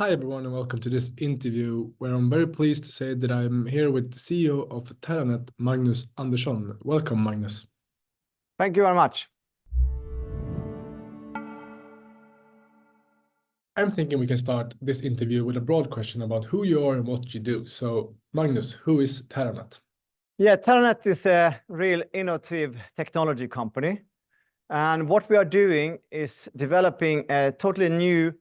Hi, everyone, and welcome to this interview where I'm very pleased to say that I'm here with the CEO of Terranet, Magnus Andersson. Welcome, Magnus. Thank you very much. I'm thinking we can start this interview with a broad question about who you are and what you do. So, Magnus, who is Terranet? Yeah, Terranet is a real innovative technology company. And what we are doing is developing a totally new,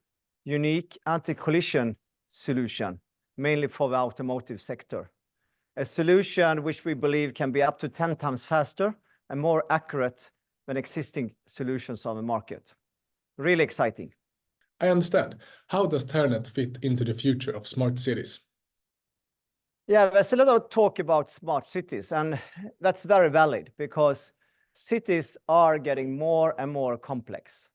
unique anti-collision solution, mainly for the automotive sector. A solution which we believe can be up to 10 times faster and more accurate than existing solutions on the market. Really exciting. I understand. How does Terranet fit into the future of smart cities? Yeah, there's a lot of talk about smart cities, and that's very valid because cities are getting more and more complex.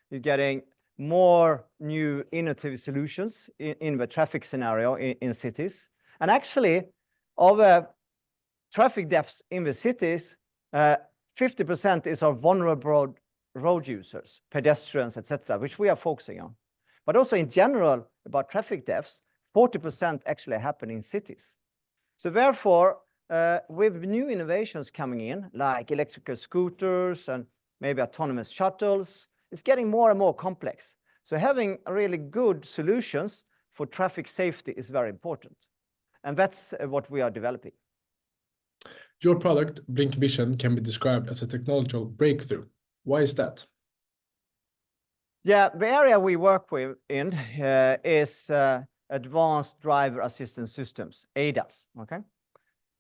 You're getting more new innovative solutions in the traffic scenario in cities. And actually, of the traffic deaths in the cities, 50% is of vulnerable road users, pedestrians, etc., which we are focusing on. But also in general, about traffic deaths, 40% actually happen in cities. So therefore, with new innovations coming in, like electrical scooters and maybe autonomous shuttles, it's getting more and more complex. So having really good solutions for traffic safety is very important. And that's what we are developing. Your product, Blincvision, can be described as a technological breakthrough. Why is that? Yeah, the area we work with in is advanced driver assistance systems, ADAS, okay?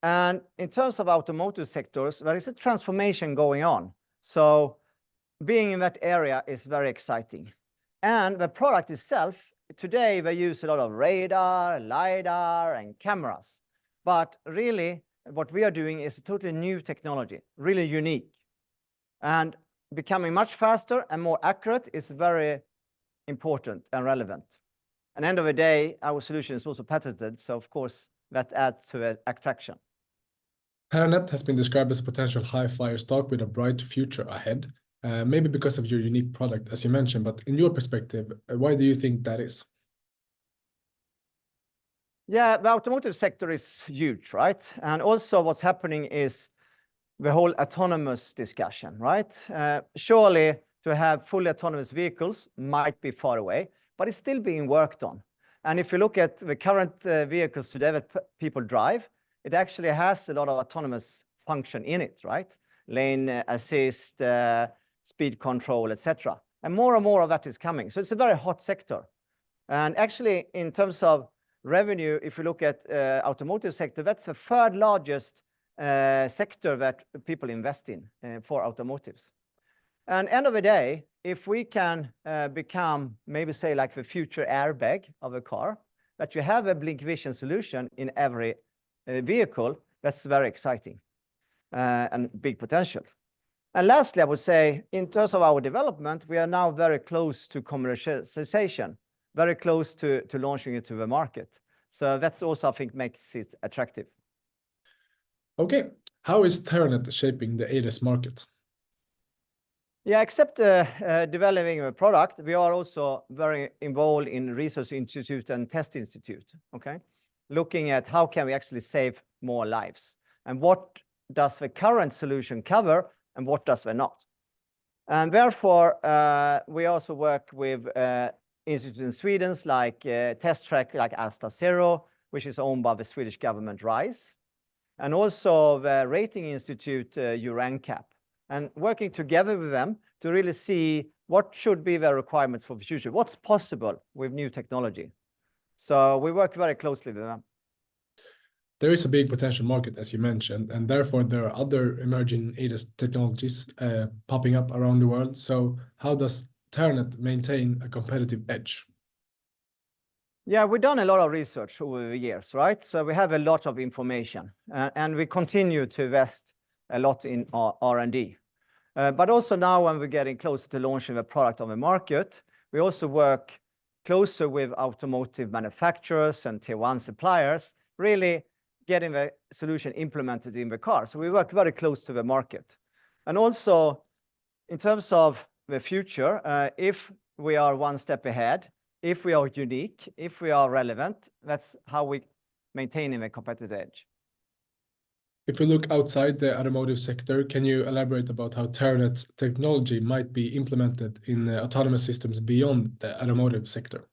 And in terms of automotive sectors, there is a transformation going on. So being in that area is very exciting. And the product itself, today they use a lot of radar, LiDAR, and cameras. But really, what we are doing is a totally new technology, really unique. And becoming much faster and more accurate is very important and relevant. At the end of the day, our solution is also patented, so of course that adds to the attraction. Terranet has been described as a potential high-flyer stock with a bright future ahead, maybe because of your unique product, as you mentioned, but in your perspective, why do you think that is? Yeah, the automotive sector is huge, right? And also what's happening is the whole autonomous discussion, right? Surely to have fully autonomous vehicles might be far away, but it's still being worked on. And if you look at the current vehicles today that people drive, it actually has a lot of autonomous function in it, right? Lane assist, speed control, etc. And more of that is coming. So it's a very hot sector. And actually, in terms of revenue, if you look at automotive sector, that's the third largest sector that people invest in for automotives. And end of the day, if we can become, maybe say like the future airbag of a car, that you have a Blincvision solution in every vehicle, that's very exciting and big potential. And lastly, I would say, in terms of our development, we are now very close to commercialization, very close to launching it to the market. So that's also, I think, makes it attractive. Okay, how is Terranet shaping the ADAS market? Yeah, except developing a product, we are also very involved in research institute and test institute, okay? Looking at how can we actually save more lives and what does the current solution cover and what does it not. And therefore, we also work with institutes in Sweden like test track like Asta Zero, which is owned by the Swedish government RISE, and also the rating institute EuroNCAP, and working together with them to really see what should be the requirements for the future, what's possible with new technology. So we work very closely with them. There is a big potential market, as you mentioned, and therefore there are other emerging ADAS technologies popping up around the world. So how does Terranet maintain a competitive edge? Yeah, we've done a lot of research over the years, right? So we have a lot of information, and we continue to invest a lot in R&D. But also now when we're getting closer to launching a product on the market, we also work closer with automotive manufacturers and tier one suppliers, really getting the solution implemented in the car. So we work very close to the market. And also, in terms of the future, if we are one step ahead, if we are unique, if we are relevant, that's how we maintain a competitive edge. If we look outside the automotive sector, can you elaborate about how Terranet's technology might be implemented in autonomous systems beyond the automotive sector?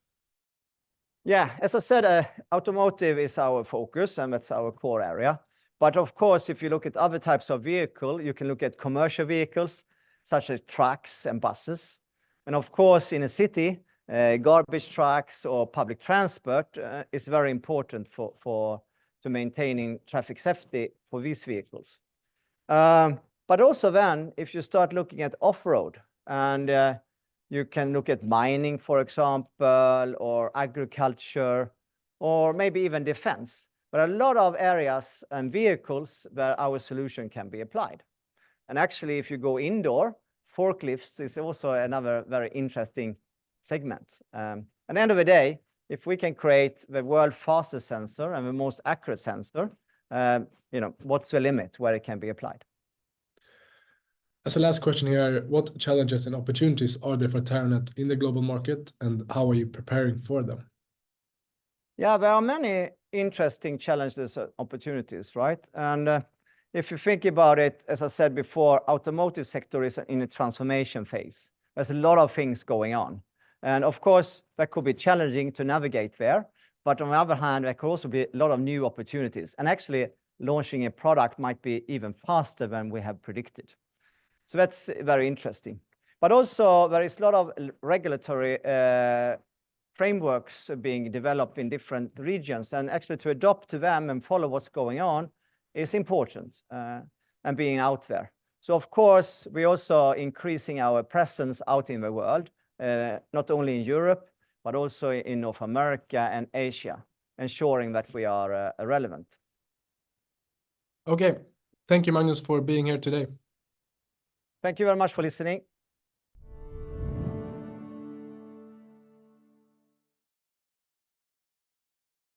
Yeah, as I said, automotive is our focus and that's our core area. But of course, if you look at other types of vehicle, you can look at commercial vehicles, such as trucks and buses. And of course, in a city, garbage trucks or public transport is very important to maintaining traffic safety for these vehicles. But also then, if you start looking at off-road, and you can look at mining, for example, or agriculture, or maybe even defense. But a lot of areas and vehicles where our solution can be applied. And actually, if you go indoor, forklifts is also another very interesting segment. At the end of the day, if we can create the world's fastest sensor and the most accurate sensor, what's the limit where it can be applied? As a last question here, what challenges and opportunities are there for Terranet in the global market, and how are you preparing for them? Yeah, there are many interesting challenges and opportunities, right? And if you think about it, as I said before, automotive sector is in a transformation phase. There's a lot of things going on. And of course, that could be challenging to navigate there. But on the other hand, there could also be a lot of new opportunities. And actually, launching a product might be even faster than we have predicted. So that's very interesting. But also, there is a lot of regulatory frameworks being developed in different regions. And actually, to adopt to them and follow what's going on is important, and being out there. So, of course, we're also increasing our presence out in the world. Not only in Europe, but also in North America and Asia, ensuring that we are relevant. Okay, thank you, Magnus, for being here today. Thank you very much for listening.